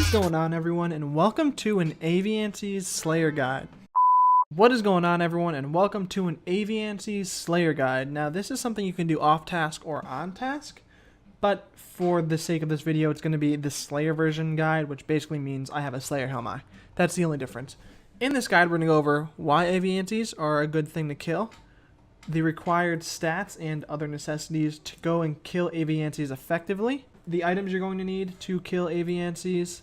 is going on, everyone, and welcome to an Aviansies Slayer Guide. What is going on, everyone, and welcome to an Aviansies Slayer Guide. Now, this is something you can do off-task or on-task, but for the sake of this video, it's going to be the Slayer version guide, which basically means I have a Slayer helmet. That's the only difference. In this guide, we're going to go over why Aviansies are a good thing to kill, the required stats and other necessities to go and kill Aviansies effectively, the items you're going to need to kill Aviansies,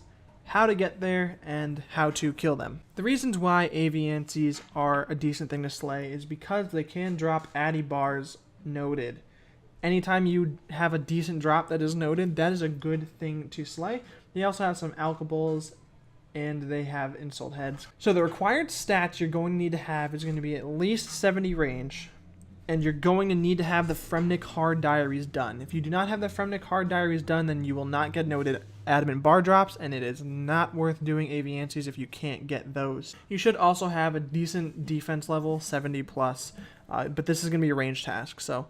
how to get there, and how to kill them. The reasons why Aviansies are a decent thing to slay is because they can drop addy bars noted. Anytime you have a decent drop that is noted, that is a good thing to slay. They also have some alkables, and they have insult heads. So the required stats you're going to need to have is going to be at least 70 range, and you're going to need to have the Fremnik Hard Diaries done. If you do not have the Fremnik Hard Diaries done, then you will not get noted adamant bar drops, and it is not worth doing Aviansies if you can't get those. You should also have a decent defense level, 70 plus, but this is going to be a range task, so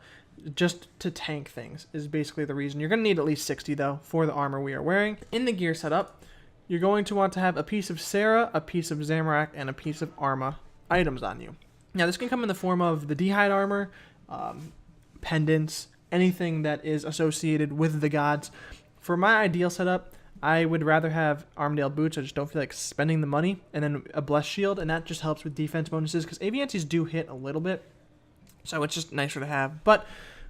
just to tank things is basically the reason. You're going to need at least 60 though for the armor we are wearing. In the gear setup, you're going to want to have a piece of Sarah, a piece of Zamorak, and a piece of Arma items on you. Now, this can come in the form of the D'hide armor, pendants, anything that is associated with the gods. For my ideal setup, I would rather have Armadale boots. I just don't feel like spending the money, and then a blessed shield, and that just helps with defense bonuses because Aviansies do hit a little bit, so it's just nicer to have. But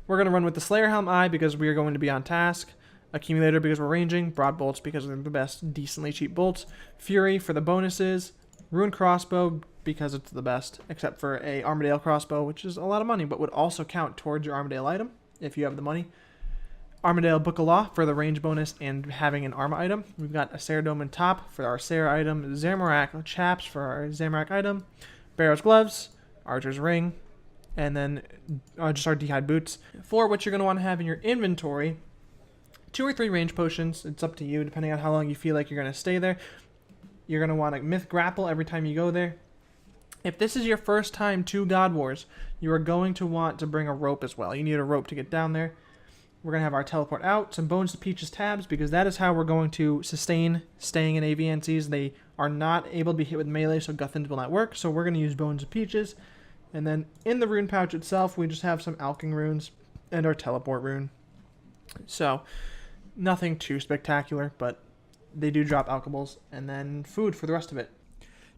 we're going to run with the Slayer Helm Eye because we are going to be on task, Accumulator because we're ranging, Broad Bolts because they're the best decently cheap bolts, Fury for the bonuses, Rune Crossbow because it's the best, except for a Armadale crossbow, which is a lot of money, but would also count towards your Armadale item if you have the money. Armadale Book of Law for the range bonus and having an Arma item. We've got a Sarah Dome and Top for our Sarah item, Zamorak Chaps for our Zamorak item, Barrow's Gloves, Archer's Ring, and then just our D'hide boots. For what you're going to want to have in your inventory, 2 or 3 range potions. It's up to you, depending on how long you feel like you're going to stay there. You're going to want to Myth Grapple every time you go there. If this is your first time to God Wars, you are going to want to bring a rope as well. You need a rope to get down there. We're going to have our teleport out, some Bones to Peaches tabs, because that is how we're going to sustain staying in Aviansies. They are not able to be hit with melee, so Guthans will not work, so we're going to use Bones to Peaches. And then in the rune pouch itself, we just have some Alking runes and our teleport rune. So nothing too spectacular, but they do drop alkables, and then food for the rest of it.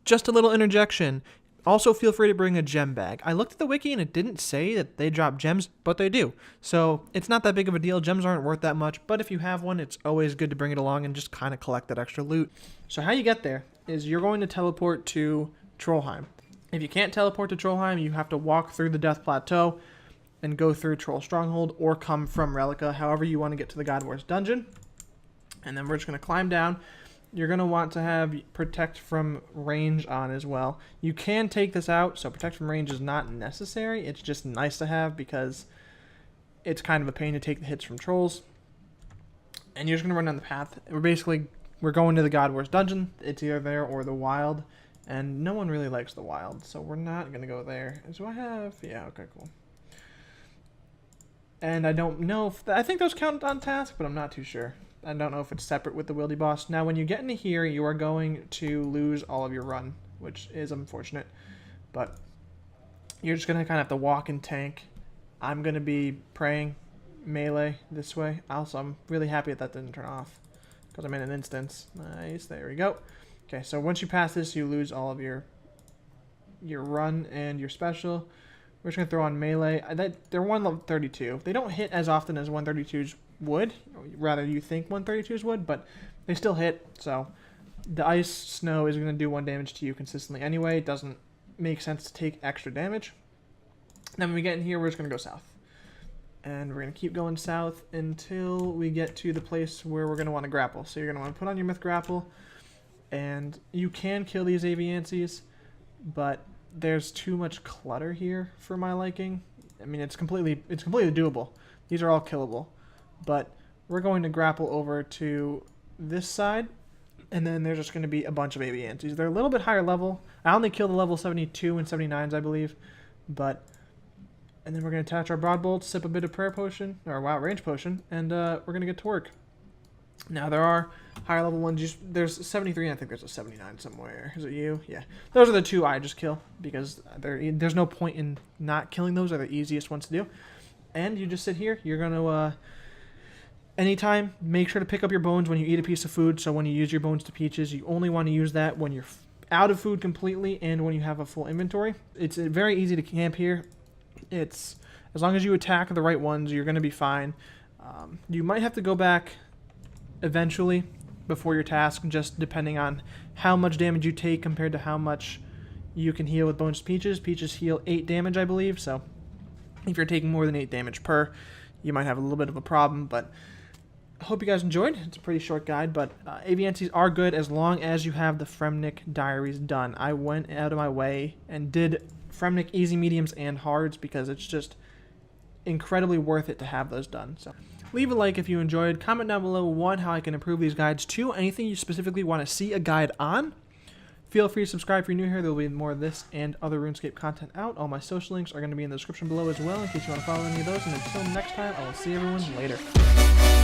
Just a little interjection. Also, feel free to bring a gem bag. I looked at the wiki and it didn't say that they drop gems, but they do. So it's not that big of a deal. Gems aren't worth that much, but if you have one, it's always good to bring it along and just kind of collect that extra loot. So how you get there is you're going to teleport to Trollheim. If you can't teleport to Trollheim, you have to walk through the Death Plateau and go through Troll Stronghold or come from Relica, however you want to get to the God Wars dungeon. And then we're just going to climb down. You're going to want to have Protect from Range on as well. You can take this out, so Protect from Range is not necessary. It's just nice to have because it's kind of a pain to take the hits from trolls. And you're just going to run down the path. We're going to the God Wars dungeon. It's either there or the Wild. And no one really likes the Wild, so we're not going to go there. So I have... Yeah, okay, cool. And I don't know if... I think those count on task, but I'm not too sure. I don't know if it's separate with the Wildy boss. Now, when you get into here, you are going to lose all of your run, which is unfortunate. But you're just going to kind of have to walk and tank. I'm going to be praying melee this way. Also, I'm really happy that didn't turn off because I'm in an instance. Nice. There we go. Okay, so once you pass this, you lose all of your run and your special. We're just going to throw on melee. They're 132. They don't hit as often as 132s would. Rather, you think 132s would, but they still hit. So the ice snow is going to do 1 damage to you consistently anyway. It doesn't make sense to take extra damage. Then when we get in here, we're just going to go south. And we're going to keep going south until we get to the place where we're going to want to grapple. So you're going to want to put on your Myth Grapple. And you can kill these Aviansies, but there's too much clutter here for my liking. I mean, it's completely doable. These are all killable. But we're going to grapple over to this side, and then there's just going to be a bunch of Aviansies. They're a little bit higher level. I only killed the level 72 and 79s, I believe. And then we're going to attach our Broad Bolts, sip a bit of Prayer Potion, or Range Potion, and we're going to get to work. Now there are higher level ones. There's 73, and I think there's a 79 somewhere. Is it you? Yeah. Those are the two I just kill because there's no point in not killing those. They're the easiest ones to do. And you just sit here. You're gonna anytime make sure to pick up your bones when you eat a piece of food. So when you use your bones to peaches, you only want to use that when you're out of food completely and when you have a full inventory. It's very easy to camp here. It's as long as you attack the right ones, you're gonna be fine. You might have to go back eventually before your task, just depending on how much damage you take compared to how much you can heal with bones to peaches. Peaches heal 8 damage, I believe, so if you're taking more than 8 damage per, you might have a little bit of a problem, but I hope you guys enjoyed. It's a pretty short guide, but Aviansies are good as long as you have the Fremnik diaries done. I went out of my way and did Fremnik easy, mediums, and hards because it's just incredibly worth it to have those done. So leave a like if you enjoyed. Comment down below, 1, how I can improve these guides, 2, anything you specifically want to see a guide on. Feel free to subscribe if you're new here. There will be more of this and other RuneScape content out. All my social links are going to be in the description below as well in case you want to follow any of those. And until next time, I will see everyone later.